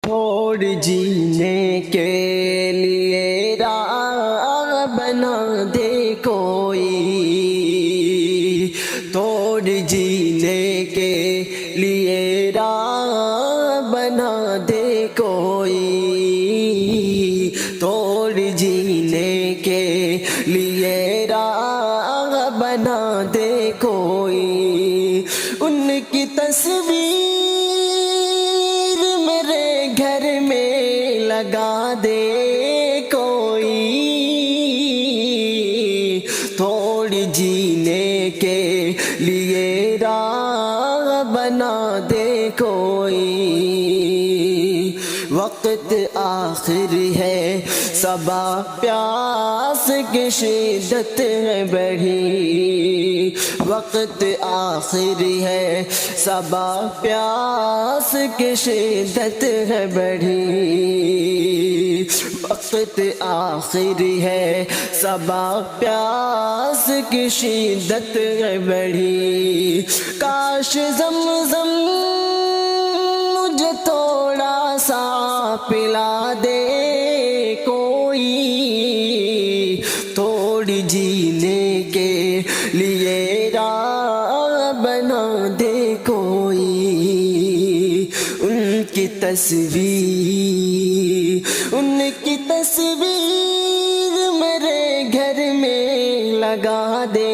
توڑ جینے کے لیے راہ بنا دے کوئی، توڑ جینے کے لیے راہ بنا دے کوئی، توڑ جینے کے لیے راہ بنا دے کوئی، ان کی تصویر میرے گھر میں لگا دے کوئی، توڑ جینے کے لیے راہ بنا دے کوئی، وقت آخر ہے صبا پیاس کی شدت ہے بڑھی، وقت آخر ہے صبا پیاس کی شدت ہے بڑھی، وقت آخر ہے صبا پیاس کی شدت ہے بڑھی، کاش زمزم مجھے تھوڑا سا پلا دے کوئی، توڑ جینے کے لیے راہ بنا دے کوئی، ان کی تصویر میرے گھر میں لگا دے